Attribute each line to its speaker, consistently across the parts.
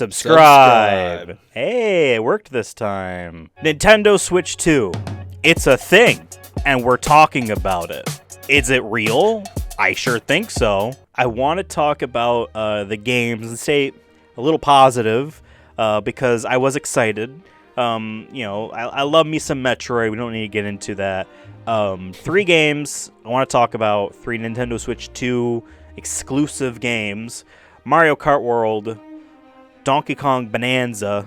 Speaker 1: subscribe. Hey, it worked this time. Nintendo Switch 2. It's a thing, and we're talking about it. Is it real? I sure think so. I want to talk about the games and stay a little positive because I was excited. I love me some Metroid. We don't need to get into that. 3 games I want to talk about. 3 Nintendo Switch 2 exclusive games. Mario Kart World, Donkey Kong Bonanza,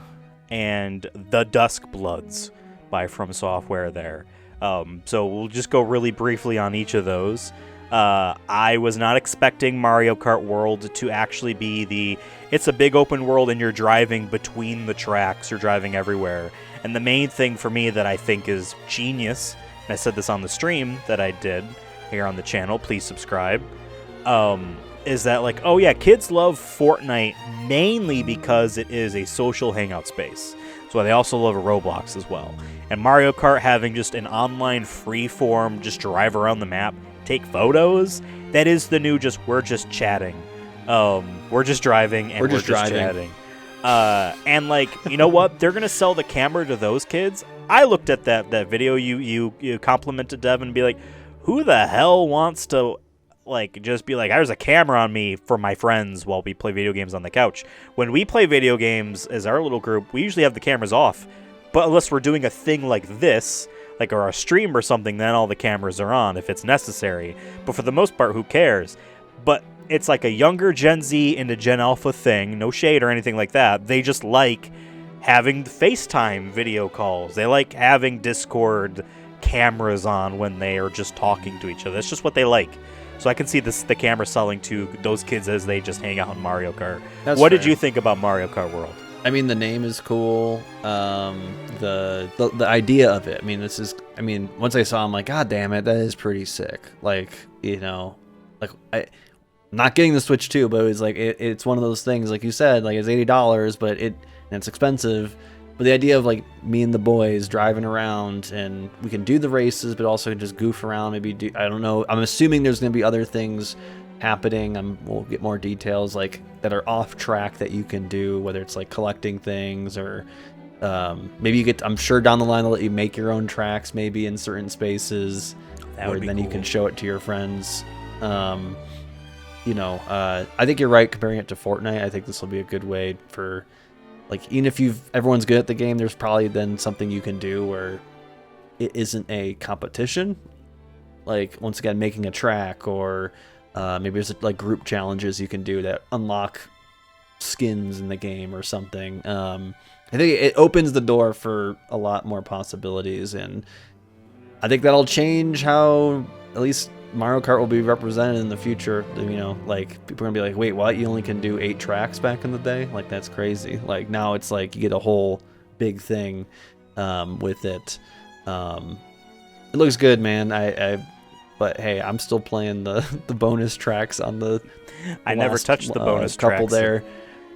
Speaker 1: and The Dusk Bloods by From Software there. So we'll just go really briefly on each of those. I was not expecting Mario Kart World to actually be it's a big open world and you're driving between the tracks, you're driving everywhere. And the main thing for me that I think is genius, and I said this on the stream that I did here on the channel, please subscribe, is that like, oh yeah, kids love Fortnite mainly because it is a social hangout space. So they also love Roblox as well. And Mario Kart having just an online free form, just drive around the map, take photos, that is the new we're just chatting. We're just driving and we're just chatting. And like, you know what? They're gonna sell the camera to those kids. I looked at that video you complimented Devin and be like, who the hell wants to like just be like, there's a camera on me for my friends while we play video games on the couch. When we play video games as our little group, we usually have the cameras off. But unless we're doing a thing like this, like or a stream or something, then all the cameras are on if it's necessary. But for the most part, who cares? But it's like a younger Gen Z into Gen Alpha thing, no shade or anything like that. They just like having FaceTime video calls. They like having Discord cameras on when they are just talking to each other. That's just what they like. So I can see the camera selling to those kids as they just hang out in Mario Kart. What did you think about Mario Kart World?
Speaker 2: I mean, the name is cool. The idea of it. I mean, once I saw, I'm like, God damn it, that is pretty sick. Like, I'm not getting the Switch 2, but it was like it's one of those things, like you said, like it's $80, but it's expensive. But the idea of like me and the boys driving around and we can do the races, but also just goof around, maybe I don't know. I'm assuming there's going to be other things happening. We'll get more details like that are off track that you can do, whether it's like collecting things or maybe you get. I'm sure down the line they'll let you make your own tracks, maybe in certain spaces, where then cool. You can show it to your friends. I think you're right comparing it to Fortnite. I think this will be a good way for. Like, even if everyone's good at the game, there's probably then something you can do where it isn't a competition. Like, once again, making a track or maybe there's like group challenges you can do that unlock skins in the game or something. I think it opens the door for a lot more possibilities, and I think that'll change how at least Mario Kart will be represented in the future. Like people are gonna be like, wait, what? You only can do 8 tracks back in the day? Like that's crazy. Like now it's like you get a whole big thing with it. It looks good, man. But hey, I'm still playing the bonus tracks on the.
Speaker 1: I never touched the bonus
Speaker 2: couple
Speaker 1: tracks
Speaker 2: there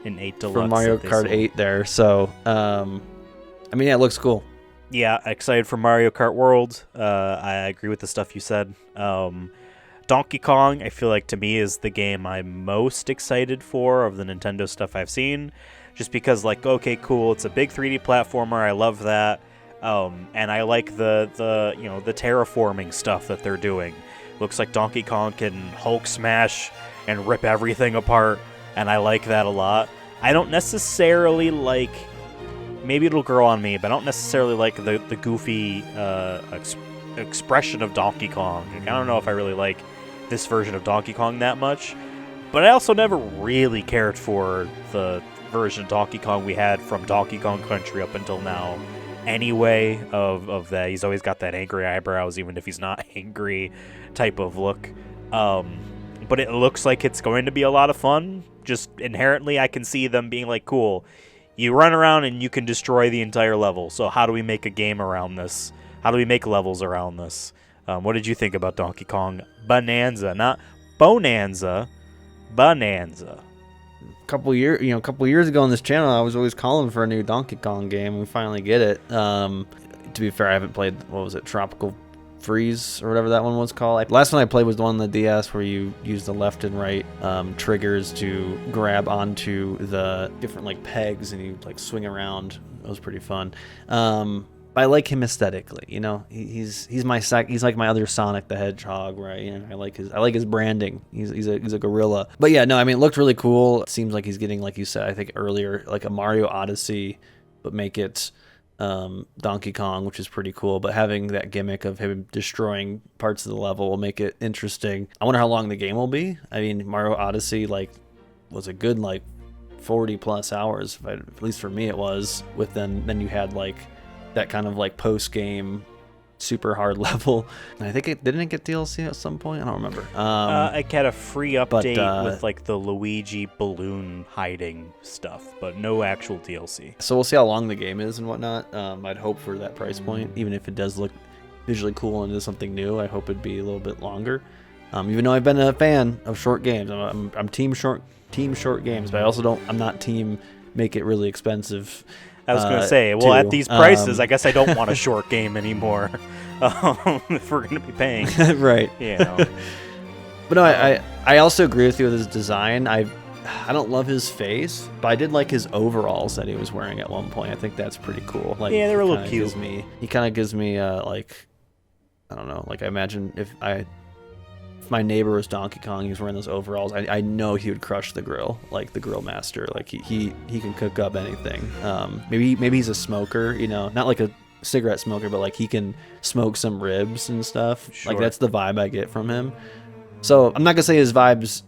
Speaker 1: in 8 Deluxe
Speaker 2: from Mario Kart 8 there. So it looks cool.
Speaker 1: Yeah, excited for Mario Kart World. I agree with the stuff you said. Donkey Kong, I feel like to me is the game I'm most excited for of the Nintendo stuff I've seen. Just because, like, okay, cool, it's a big 3D platformer. I love that, and I like the terraforming stuff that they're doing. Looks like Donkey Kong can Hulk smash and rip everything apart, and I like that a lot. I don't necessarily like. Maybe it'll grow on me, but I don't necessarily like the goofy expression of Donkey Kong. Like, I don't know if I really like this version of Donkey Kong that much. But I also never really cared for the version of Donkey Kong we had from Donkey Kong Country up until now. Anyway, of that, he's always got that angry eyebrows, even if he's not angry type of look. But it looks like it's going to be a lot of fun. Just inherently, I can see them being like, cool. You run around and you can destroy the entire level. So how do we make a game around this? How do we make levels around this? What did you think about Donkey Kong Bonanza? Not Bonanza, Bonanza.
Speaker 2: A couple years ago on this channel, I was always calling for a new Donkey Kong game. We finally get it. To be fair, I haven't played, what was it, Tropical Freeze or whatever that one was called. Last one I played was the one on the DS where you use the left and right triggers to grab onto the different like pegs and you like swing around. It was pretty fun. I like him aesthetically, you know. He's like my other Sonic the Hedgehog, right? You know, I like his branding. He's a gorilla. But yeah, no, I mean, it looked really cool. It seems like he's getting, like you said, I think earlier, like a Mario Odyssey, but make it Donkey Kong, which is pretty cool. But having that gimmick of him destroying parts of the level will make it interesting. I wonder how long the game will be. I mean, Mario Odyssey was a good 40 plus hours, at least for me it was. With then you had that kind of post game super hard level. And I think didn't it get DLC at some point? I don't remember.
Speaker 1: I got a free update with the Luigi balloon hiding stuff, but no actual DLC.
Speaker 2: So we'll see how long the game is and whatnot. I'd hope for that price point, even if it does look visually cool and is something new. I hope it'd be a little bit longer. Even though I've been a fan of short games, I'm team short games, but I'm not team make it really expensive.
Speaker 1: I was going to say, well, at these prices, I guess I don't want a short game anymore if we're going to be paying.
Speaker 2: Right.
Speaker 1: Yeah.
Speaker 2: But no, I also agree with you with his design. I don't love his face, but I did like his overalls that he was wearing at one point. I think that's pretty cool.
Speaker 1: Yeah, they're a little cute.
Speaker 2: He kind of gives me, I don't know, I imagine if my neighbor was Donkey Kong, he was wearing those overalls, I know he would crush the grill, the grill master. He can cook up anything. Maybe he's a smoker, not like a cigarette smoker, but he can smoke some ribs and stuff.
Speaker 1: Sure.
Speaker 2: That's the vibe I get from him. So I'm not gonna say his vibe's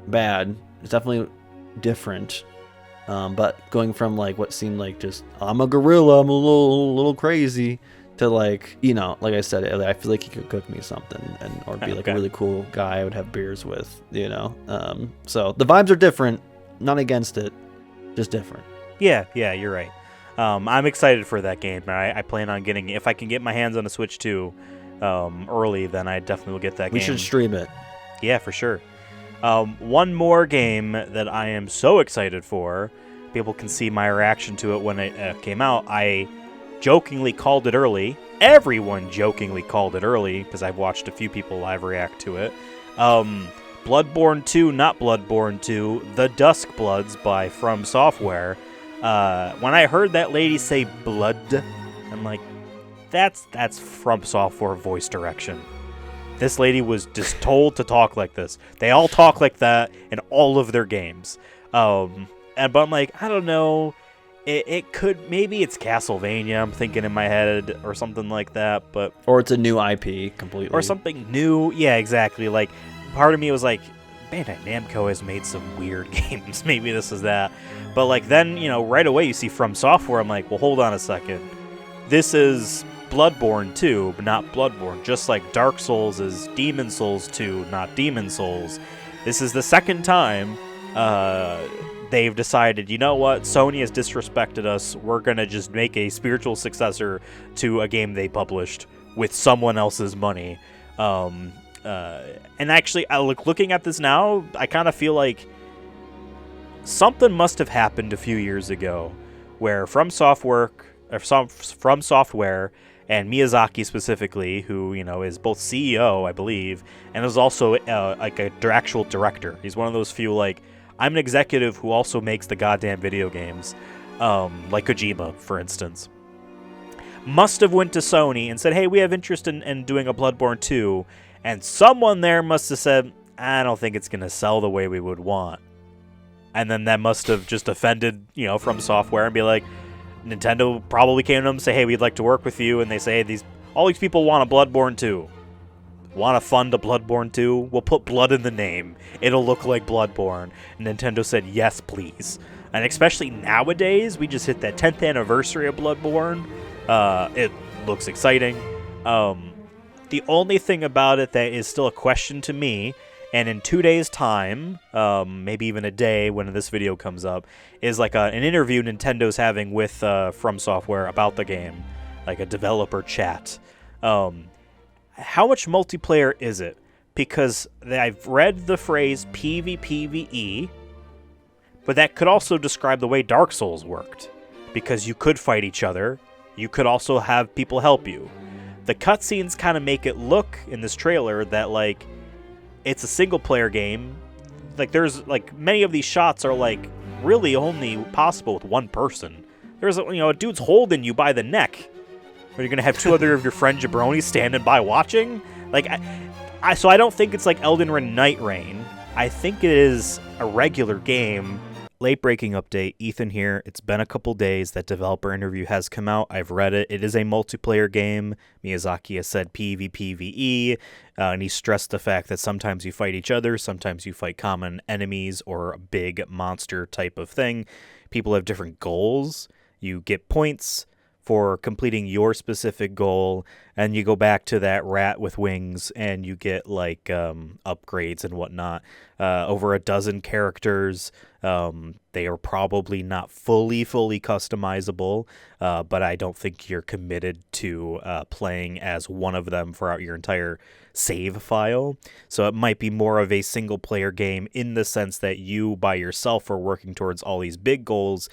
Speaker 2: bad. It's definitely different. But going from what seemed like just I'm a gorilla, I'm a little crazy, to like I said, I feel like he could cook me something or be a really cool guy I would have beers with, so the vibes are different, not against it, just different.
Speaker 1: Yeah, you're right. I'm excited for that game. I plan on getting, if I can get my hands on a Switch 2 early, then I definitely will get that game.
Speaker 2: We should stream it.
Speaker 1: Yeah, for sure. One more game that I am so excited for, people can see my reaction to it when it came out. I jokingly called it early. Everyone jokingly called it early because I've watched a few people live react to it. Bloodborne 2, not Bloodborne 2, The Dusk Bloods by From Software. When I heard that lady say blood, I'm like, that's From Software voice direction. This lady was just told to talk like this. They all talk like that in all of their games. But I'm like, I don't know. It could, maybe it's Castlevania, I'm thinking in my head, or something like that,
Speaker 2: or it's a new IP completely,
Speaker 1: or something new. Yeah, exactly. Part of me was like, Bandai Namco has made some weird games. Maybe this is that. But then, right away you see From Software. I'm like, well, hold on a second. This is Bloodborne 2, but not Bloodborne. Just like Dark Souls is Demon Souls 2, not Demon Souls. This is the second time they've decided, you know what, Sony has disrespected us, we're going to just make a spiritual successor to a game they published with someone else's money. And actually, looking at this now, I kind of feel like something must have happened a few years ago where From Software and Miyazaki specifically, who, is both CEO, I believe, and is also an actual director. He's one of those few, I'm an executive who also makes the goddamn video games, like Kojima, for instance. Must have went to Sony and said, hey, we have interest in doing a Bloodborne 2, and someone there must have said, I don't think it's going to sell the way we would want. And then that must have just offended, From Software, and be like, Nintendo probably came to them and say, hey, we'd like to work with you, and they say, all these people want a Bloodborne 2. Want to fund a Bloodborne 2? We'll put blood in the name. It'll look like Bloodborne. And Nintendo said, yes, please. And especially nowadays, we just hit that 10th anniversary of Bloodborne. It looks exciting. The only thing about it that is still a question to me, and in 2 days' time, maybe even a day when this video comes up, is an interview Nintendo's having with From Software about the game. Like a developer chat. How much multiplayer is it? Because I've read the phrase PvPvE, but that could also describe the way Dark Souls worked. Because you could fight each other. You could also have people help you. the cutscenes kind of make it look in this trailer that like it's a single player game. Like there's like many of these shots are like really only possible with one person. There's a dude's holding you by the neck. Are you gonna have two other of your friend jabronis standing by watching? Like so I don't think it's like Elden Ring Night Rain. I think it is a regular game. Late breaking update, Ethan here. It's been a couple days. That developer interview has come out. I've read it. It is a multiplayer game. Miyazaki has said PvPvE, and he stressed the fact that sometimes you fight each other, sometimes you fight common enemies or a big monster type of thing. People have different goals. You get points for completing your specific goal, and you go back to that rat with wings and you get like upgrades and whatnot. Over a dozen characters. They are probably not fully customizable, but I don't think you're committed to playing as one of them throughout your entire save file. So it might be more of a single player game in the sense that you by yourself are working towards all these big goals,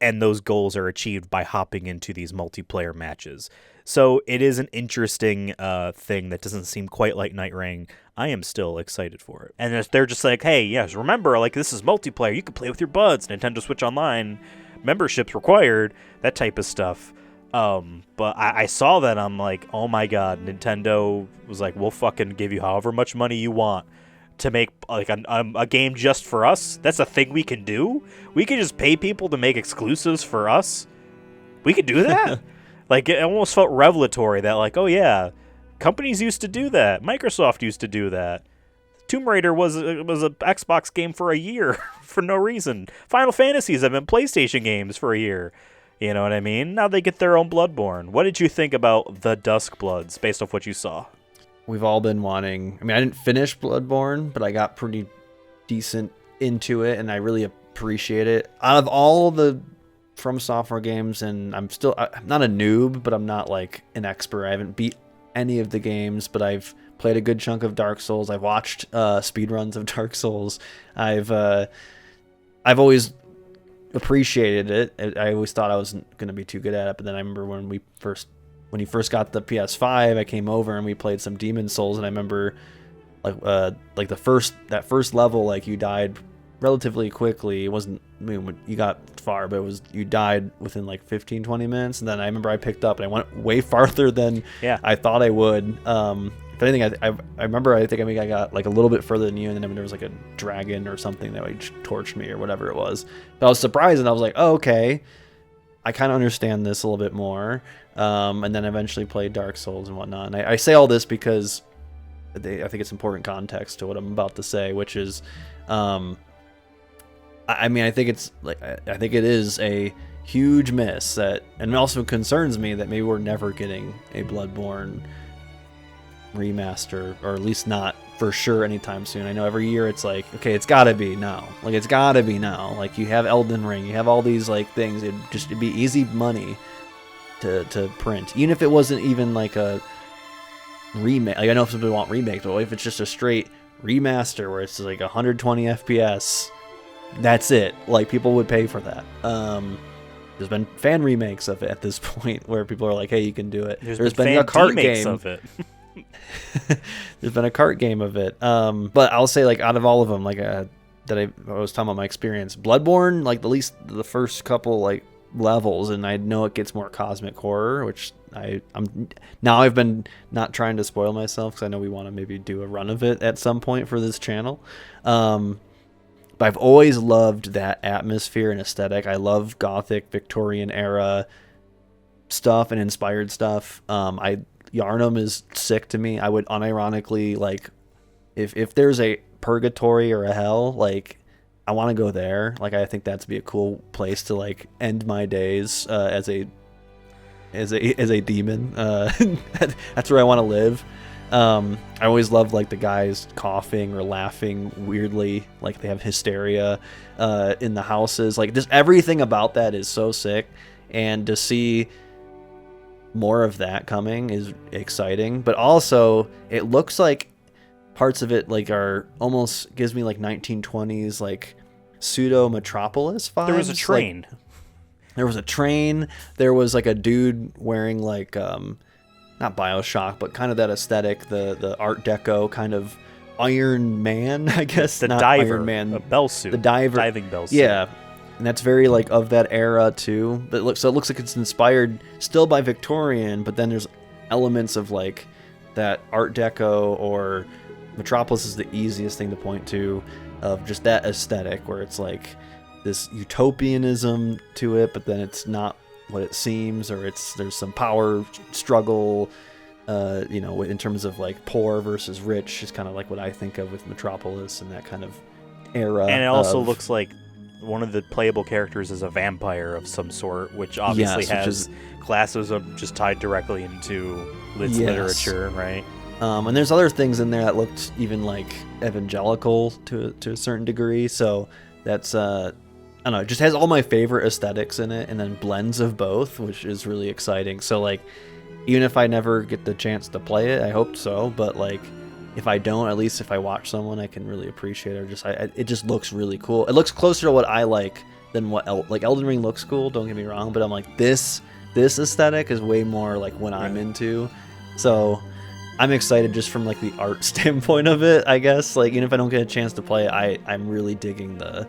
Speaker 1: and those goals are achieved by hopping into these multiplayer matches. So it is an interesting thing that doesn't seem quite like Night Rain. I am still excited for it. And they're just like, hey, yes, remember, like this is multiplayer. You can play with your buds. Nintendo Switch Online, memberships required, that type of stuff. But I saw that. I'm like, oh my God, Nintendo was like, we'll fucking give you however much money you want to make like a game just for us. That's a thing we can do. We can just pay people to make exclusives for us. We could do that. Like it almost felt revelatory that like, oh yeah, companies used to do that. Microsoft used to do that. Tomb Raider was a Xbox game for a year for no reason. Final Fantasies have been PlayStation games for a year. You know what I mean? Now they get their own Bloodborne. What did you think about the Duskbloods based off what you saw?
Speaker 2: We've all been wanting... I mean, I didn't finish Bloodborne, but I got pretty decent into it, and I really appreciate it. Out of all the From Software games, and I'm not a noob, but I'm not like an expert. I haven't beat any of the games, but I've played a good chunk of Dark Souls. I've watched speedruns of Dark Souls. I've always appreciated it. I always thought I wasn't going to be too good at it, but then I remember when you first got the PS5, I came over and we played some Demon Souls, and I remember like that first level, like you died relatively quickly. It wasn't, I mean, you got far, but you died within like 15-20 minutes, and then I remember I picked up and I went way farther than I thought I would. If anything, I remember I got like a little bit further than you, and then there was like a dragon or something that torched me or whatever it was. But I was surprised, and I was like, oh, okay, I kind of understand this a little bit more. And then eventually played Dark Souls and whatnot. And I say all this because I think it's important context to what I'm about to say, which is, I mean, I think it is a huge miss that, and it also concerns me that maybe we're never getting a Bloodborne remaster, or at least not for sure anytime soon. I know every year it's like, okay, it's gotta be now. Like, it's gotta be now. Like, you have Elden Ring, you have all these like things. It'd be easy money to print, even if it wasn't even like a remake. Like, I know some people want remakes, but if it's just a straight remaster where it's like 120 FPS, that's it. Like, people would pay for that. There's been fan remakes of it at this point where people are like, hey, you can do it. There's been a cart game
Speaker 1: of it.
Speaker 2: There's been a cart game of it. But I'll say, like, out of all of them, like that I was talking about my experience, Bloodborne, like at least the first couple like levels, and I know it gets more cosmic horror, which I've been not trying to spoil myself because I know we want to maybe do a run of it at some point for this channel. But I've always loved that atmosphere and aesthetic. I love Gothic, Victorian era stuff and inspired stuff. Yharnam is sick to me. I would unironically, like, if there's a purgatory or a hell, like, I want to go there. Like, I think that'd be a cool place to like end my days as a demon. That's where I want to live. I always love like the guys coughing or laughing weirdly, like they have hysteria in the houses. Like, just everything about that is so sick, and to see more of that coming is exciting. But also, it looks like parts of it like are almost gives me like 1920s like pseudo metropolis vibes.
Speaker 1: There was a train.
Speaker 2: There was a train. There was like a dude wearing like not BioShock, but kind of that aesthetic, the Art Deco kind of Iron Man, I guess.
Speaker 1: The
Speaker 2: not
Speaker 1: diver,
Speaker 2: Iron Man,
Speaker 1: a bell suit,
Speaker 2: the
Speaker 1: diving bell suit.
Speaker 2: Yeah, and that's very like of that era too. But it looks like it's inspired still by Victorian, but then there's elements of like that Art Deco, or Metropolis is the easiest thing to point to, of just that aesthetic where it's like this utopianism to it, but then it's not what it seems, or there's some power struggle, in terms of like poor versus rich is kind of like what I think of with Metropolis and that kind of era.
Speaker 1: And it also looks like one of the playable characters is a vampire of some sort, which obviously has classism just tied directly into its literature, right?
Speaker 2: And there's other things in there that looked even like evangelical to a certain degree. So that's I don't know, it just has all my favorite aesthetics in it, and then blends of both, which is really exciting. So like, even if I never get the chance to play it, I hope so. But like, if I don't, at least if I watch someone, I can really appreciate it. It just looks really cool. It looks closer to what I like than what like Elden Ring looks cool. Don't get me wrong, but I'm like this aesthetic is way more like what I'm into. So I'm excited just from like the art standpoint of it, I guess. Like, even if I don't get a chance to play it, I'm really digging the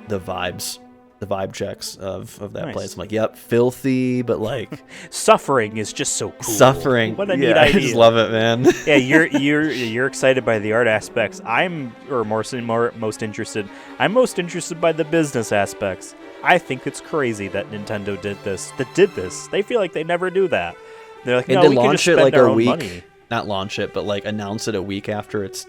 Speaker 2: vibes, the vibe checks of that place. I'm like, yep, filthy, but like
Speaker 1: suffering is just so cool.
Speaker 2: Suffering,
Speaker 1: what a neat idea.
Speaker 2: I just love it, man.
Speaker 1: Yeah, you're excited by the art aspects. I'm most interested by the business aspects. I think it's crazy that Nintendo did this. They feel like they never do that. They're like, no, we can just spend our own money.
Speaker 2: Not launch it, but like announce it a week after its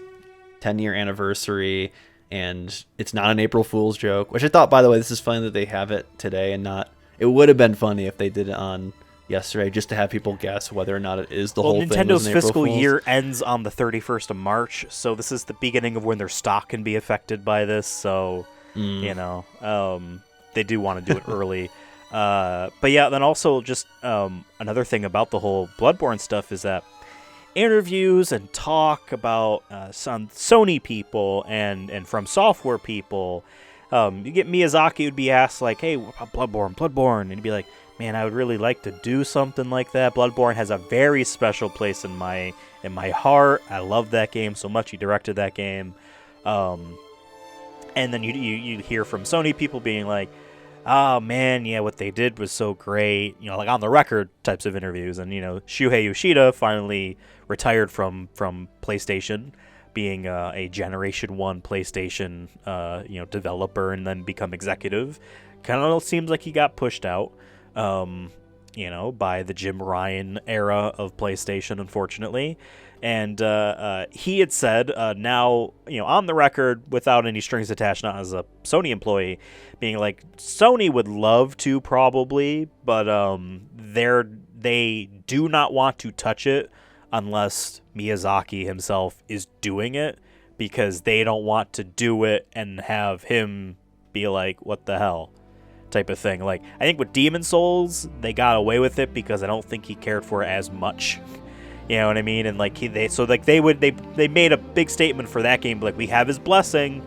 Speaker 2: 10-year anniversary. And it's not an April Fool's joke, which I thought, by the way, this is funny that they have it today and not. It would have been funny if they did it on yesterday, just to have people guess whether or not it is the whole thing.
Speaker 1: Nintendo's fiscal year ends on the 31st of March, so this is the beginning of when their stock can be affected by this. So, they do want to do it early. But yeah, then also just another thing about the whole Bloodborne stuff is that interviews and talk about some Sony people and from software people, you get Miyazaki would be asked like, hey, what about Bloodborne, and he'd be like, man, I would really like to do something like that. Bloodborne has a very special place in my heart. I love that game so much. He directed that game. And then you hear from Sony people being like, oh man, yeah, what they did was so great, like on the record types of interviews. And Shuhei Yoshida finally retired from PlayStation, being a Generation 1 PlayStation developer, and then become executive. Kind of seems like he got pushed out by the Jim Ryan era of PlayStation, unfortunately. And he had said, now, on the record, without any strings attached, not as a Sony employee, being like, Sony would love to probably, but they do not want to touch it unless Miyazaki himself is doing it, because they don't want to do it and have him be like, what the hell, type of thing. Like, I think with Demon Souls, they got away with it because I don't think he cared for it as much. You know what I mean? And like they made a big statement for that game, like, we have his blessing.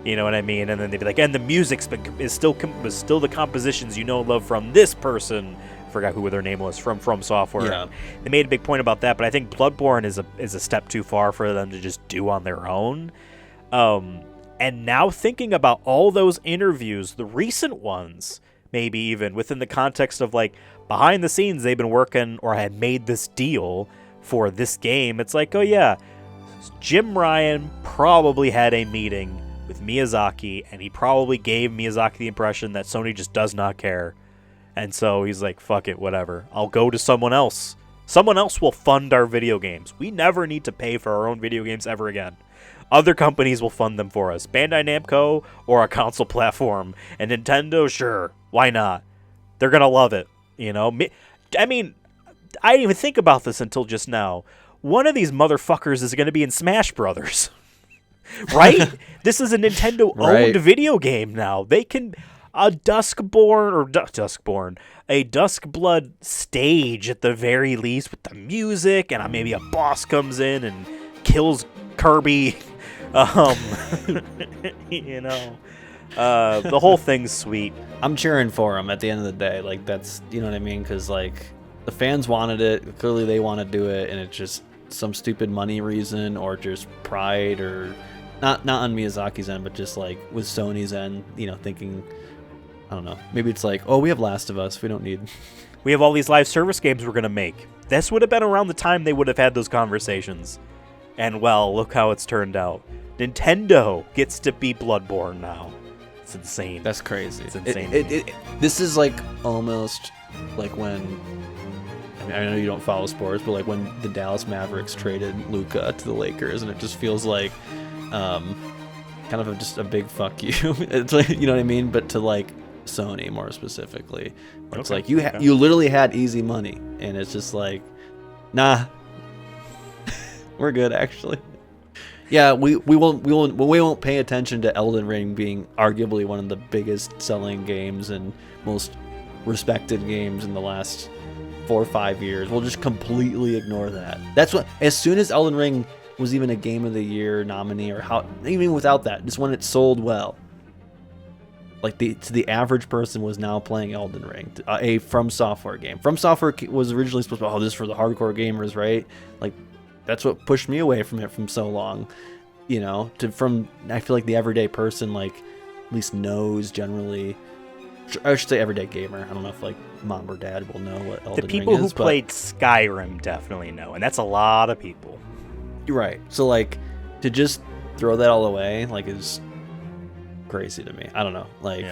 Speaker 1: You know what I mean? And then they'd be like, and the music was still the compositions love from this person. Forgot who their name was, from Software. Yeah. They made a big point about that, but I think Bloodborne is a step too far for them to just do on their own. And now thinking about all those interviews, the recent ones, maybe even within the context of like behind the scenes, they've been working or had made this deal for this game. It's like, oh yeah, Jim Ryan probably had a meeting with Miyazaki, and he probably gave Miyazaki the impression that Sony just does not care. And so he's like, fuck it, whatever. I'll go to someone else. Someone else will fund our video games. We never need to pay for our own video games ever again. Other companies will fund them for us. Bandai Namco or a console platform. And Nintendo, sure, why not? They're going to love it, I mean, I didn't even think about this until just now. One of these motherfuckers is going to be in Smash Brothers. Right? This is a Nintendo-owned video game now. They can... A Duskblood stage at the very least with the music, and maybe a boss comes in and kills Kirby. The whole thing's sweet.
Speaker 2: I'm cheering for him at the end of the day. Like, that's, you know what I mean? Because, like, the fans wanted it. Clearly, they want to do it, and it's just some stupid money reason or just pride or not on Miyazaki's end, but just like with Sony's end, thinking, I don't know. Maybe it's like, oh, we have Last of Us. We don't need.
Speaker 1: We have all these live service games we're going to make. This would have been around the time they would have had those conversations. And, well, look how it's turned out. Nintendo gets to be Bloodborne now. It's insane.
Speaker 2: That's crazy.
Speaker 1: It's insane.
Speaker 2: This is like almost like when, I know you don't follow sports, but like when the Dallas Mavericks traded Luka to the Lakers, and it just feels like kind of just a big fuck you. It's like, you know what I mean? But to like Sony more specifically. It's like you literally had easy money, and it's just like, nah, we're good actually. Yeah, we won't pay attention to Elden Ring being arguably one of the biggest selling games and most respected games in the last 4 or 5 years. We'll just completely ignore that. That's what, as soon as Elden Ring was even a Game of the Year nominee, or how, even without that, just when it sold well, like the average person was now playing Elden Ring, a From Software game. From Software was originally supposed to be, this is for the hardcore gamers, right? Like, that's what pushed me away from it from so long, I feel like the everyday person, like, at least knows generally, I should say everyday gamer. I don't know if like mom or dad will know what Elden Ring is.
Speaker 1: The people who played Skyrim definitely know, and that's a lot of people.
Speaker 2: You're right. So like, to just throw that all away, like, is crazy to me. I don't know. Like,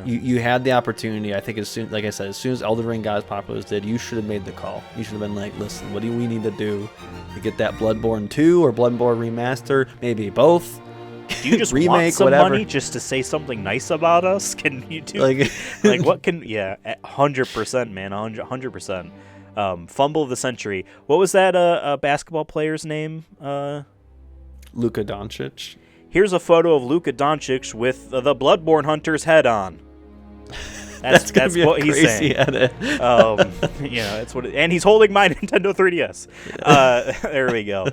Speaker 2: you had the opportunity. I think as soon as Elden Ring got as popular as it did, you should have made the call. You should have been like, listen, what do we need to do to get that Bloodborne 2 or Bloodborne remaster? Maybe both.
Speaker 1: Do you just
Speaker 2: remake,
Speaker 1: want some
Speaker 2: whatever.
Speaker 1: money just to say something nice about us? Can you do like what can 100%, man, 100%. Fumble of the century. What was that basketball player's name?
Speaker 2: Luka Doncic.
Speaker 1: Here's a photo of Luka Doncic with the Bloodborne hunter's head on. That's what he's saying.
Speaker 2: Edit.
Speaker 1: It's what and he's holding my Nintendo 3DS. There we go.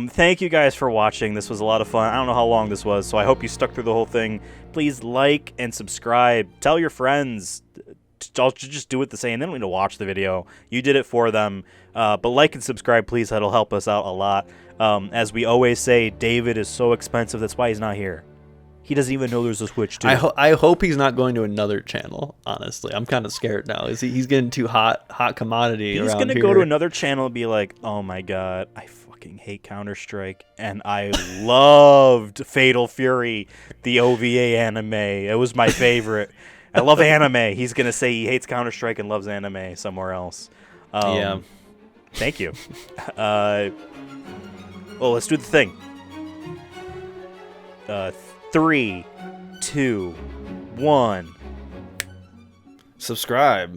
Speaker 1: Thank you guys for watching. This was a lot of fun. I don't know how long this was, so I hope you stuck through the whole thing. Please like and subscribe. Tell your friends. Just do it the same. They don't need to watch the video. You did it for them. But like and subscribe, please. That'll help us out a lot. As we always say, David is so expensive. That's why he's not here. He doesn't even know there's a Switch 2.
Speaker 2: I hope he's not going to another channel, honestly. I'm kind of scared now. He's getting too hot commodity.
Speaker 1: He's going to go to another channel and be like, oh my God, I fucking hate Counter-Strike. And I loved Fatal Fury, the OVA anime. It was my favorite. I love anime. He's going to say he hates Counter-Strike and loves anime somewhere else.
Speaker 2: Yeah.
Speaker 1: Thank you. Well, let's do the thing. 3, 2, 1.
Speaker 2: Subscribe.